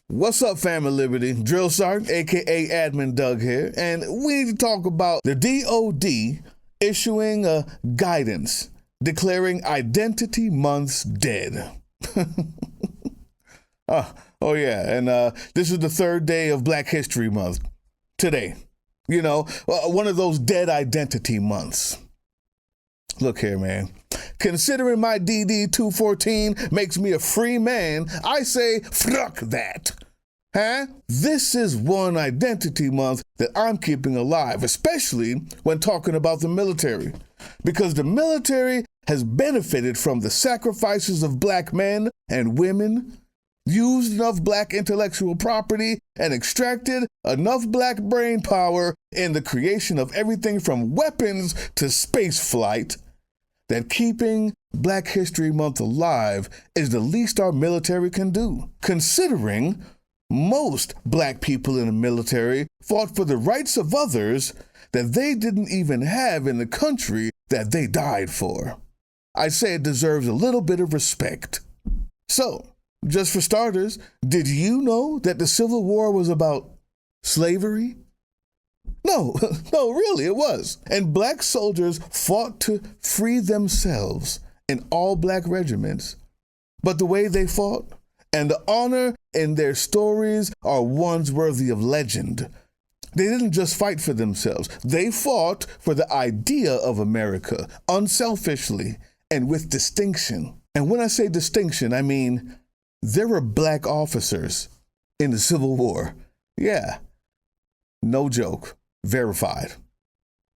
What's up, Family Liberty? Drill Sergeant, aka Admin Doug here, and we need to talk about the DOD issuing a guidance declaring Identity Months dead. Oh yeah, and this is the third day of Black History Month today. You know, one of those dead identity months. Look here, man. Considering my DD 214 makes me a free man, I say, fuck that. Huh? This is one identity month that I'm keeping alive, especially when talking about the military. Because the military has benefited from the sacrifices of Black men and women, used enough Black intellectual property, and extracted enough Black brain power in the creation of everything from weapons to space flight, that keeping Black History Month alive is the least our military can do, considering most Black people in the military fought for the rights of others that they didn't even have in the country that they died for. I say it deserves a little bit of respect. So, just for starters, did you know that the Civil War was about slavery? No, really, it was. And Black soldiers fought to free themselves in all Black regiments. But the way they fought and the honor in their stories are ones worthy of legend. They didn't just fight for themselves. They fought for the idea of America, unselfishly and with distinction. And when I say distinction, I mean there were Black officers in the Civil War. Yeah, no joke. Verified.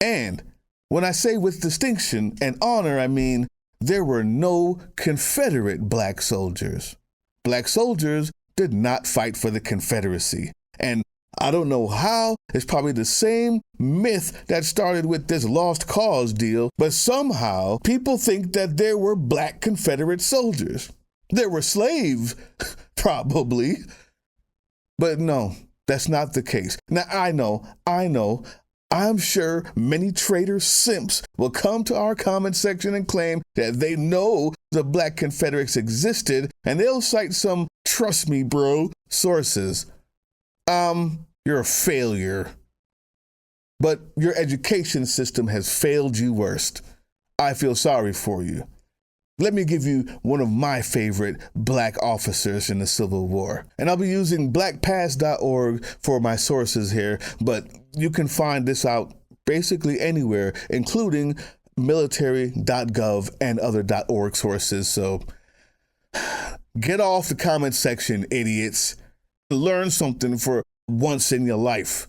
And when I say with distinction and honor, I mean there were no Confederate Black soldiers. Black soldiers did not fight for the Confederacy. And I don't know how, it's probably the same myth that started with this lost cause deal, but somehow people think that there were Black Confederate soldiers. There were slaves, probably, but no. That's not the case. Now, I know, I'm sure many traitor simps will come to our comment section and claim that they know the Black Confederates existed, and they'll cite some trust me, bro sources. You're a failure. But your education system has failed you worst. I feel sorry for you. Let me give you one of my favorite Black officers in the Civil War. And I'll be using blackpast.org for my sources here, but you can find this out basically anywhere, including military.gov and other .org sources. So get off the comment section, idiots. Learn something for once in your life.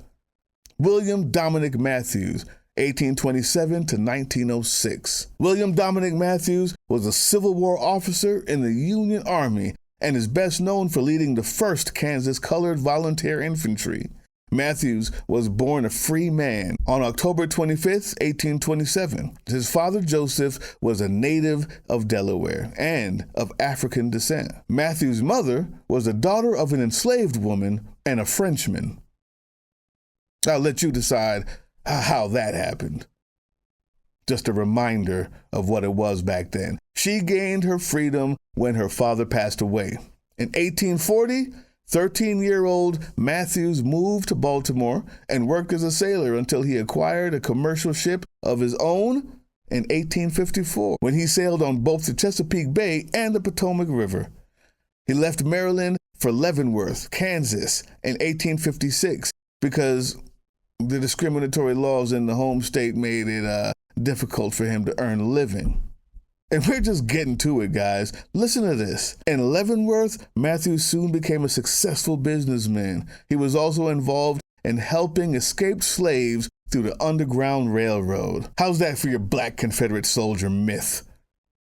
William Dominic Matthews, 1827 to 1906. William Dominic Matthews was a Civil War officer in the Union Army and is best known for leading the 1st Kansas Colored Volunteer Infantry. Matthews was born a free man on October 25, 1827. His father, Joseph, was a native of Delaware and of African descent. Matthews' mother was the daughter of an enslaved woman and a Frenchman. I'll let you decide how that happened. Just a reminder of what it was back then. She gained her freedom when her father passed away. In 1840, 13-year-old Matthews moved to Baltimore and worked as a sailor until he acquired a commercial ship of his own in 1854, when he sailed on both the Chesapeake Bay and the Potomac River. He left Maryland for Leavenworth, Kansas in 1856 because the discriminatory laws in the home state made it difficult for him to earn a living. And we're just getting to it, guys. Listen to this. In Leavenworth, Matthews soon became a successful businessman. He was also involved in helping escaped slaves through the Underground Railroad. How's that for your Black Confederate soldier myth?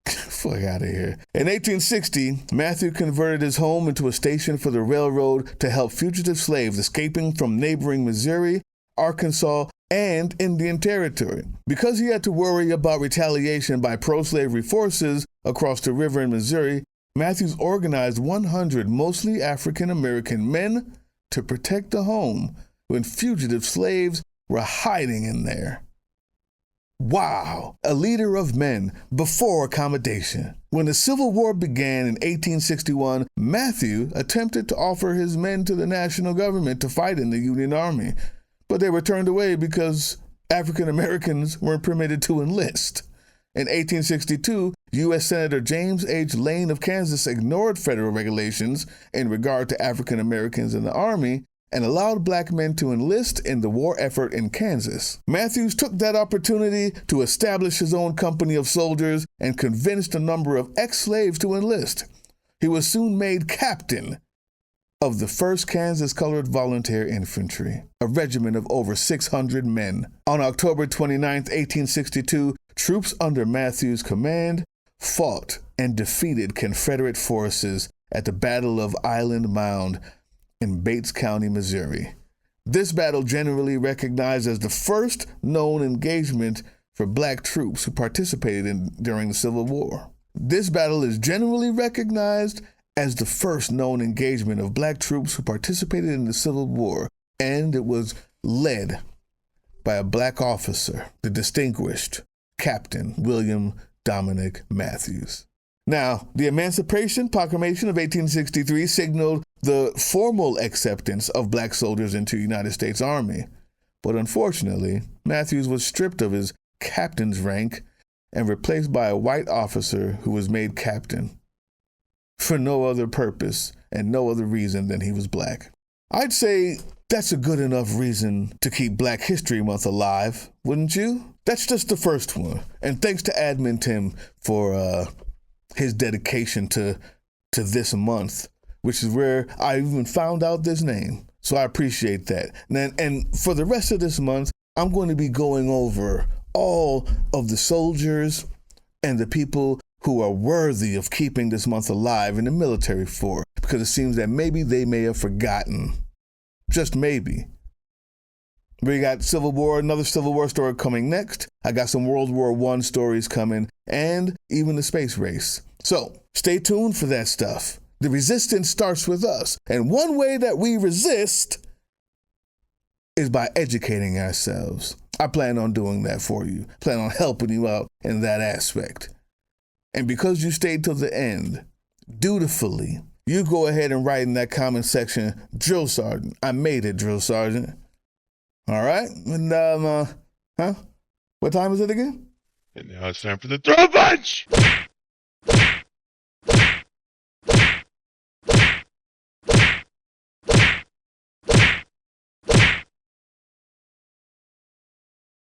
Fuck out of here. In 1860, Matthew converted his home into a station for the railroad to help fugitive slaves escaping from neighboring Missouri, Arkansas, and Indian Territory. Because he had to worry about retaliation by pro-slavery forces across the river in Missouri, Matthews organized 100 mostly African-American men to protect the home when fugitive slaves were hiding in there. Wow, a leader of men before accommodation. When the Civil War began in 1861, Matthew attempted to offer his men to the national government to fight in the Union Army, but they were turned away because African Americans weren't permitted to enlist. In 1862, U.S. Senator James H. Lane of Kansas ignored federal regulations in regard to African Americans in the Army and allowed black men to enlist in the war effort in Kansas. Matthews took that opportunity to establish his own company of soldiers and convinced a number of ex-slaves to enlist. He was soon made captain of the 1st Kansas Colored Volunteer Infantry, a regiment of over 600 men. On October 29, 1862, troops under Matthews' command fought and defeated Confederate forces at the Battle of Island Mound in Bates County, Missouri. This battle, generally recognized as the first known engagement for black troops who participated during the Civil War. This battle is generally recognized as the first known engagement of black troops who participated in the Civil War, and it was led by a black officer, the distinguished Captain William Dominic Matthews. Now, the Emancipation Proclamation of 1863 signaled the formal acceptance of black soldiers into the United States Army, but unfortunately, Matthews was stripped of his captain's rank and replaced by a white officer who was made captain for no other purpose and no other reason than he was black. I'd say that's a good enough reason to keep Black History Month alive, wouldn't you? That's just the first one. And thanks to Admin Tim for his dedication to this month, which is where I even found out this name. So I appreciate that. And for the rest of this month, I'm going to be going over all of the soldiers and the people who are worthy of keeping this month alive in the military for, because it seems that maybe they may have forgotten. Just maybe. We got Civil War, another Civil War story coming next. I got some World War I stories coming, and even the space race. So stay tuned for that stuff. The resistance starts with us. And one way that we resist is by educating ourselves. I plan on doing that for you. Plan on helping you out in that aspect. And because you stayed till the end, dutifully, you go ahead and write in that comment section, Drill Sergeant. I made it, Drill Sergeant. All right? And, what time is it again? And now it's time for the throw punch!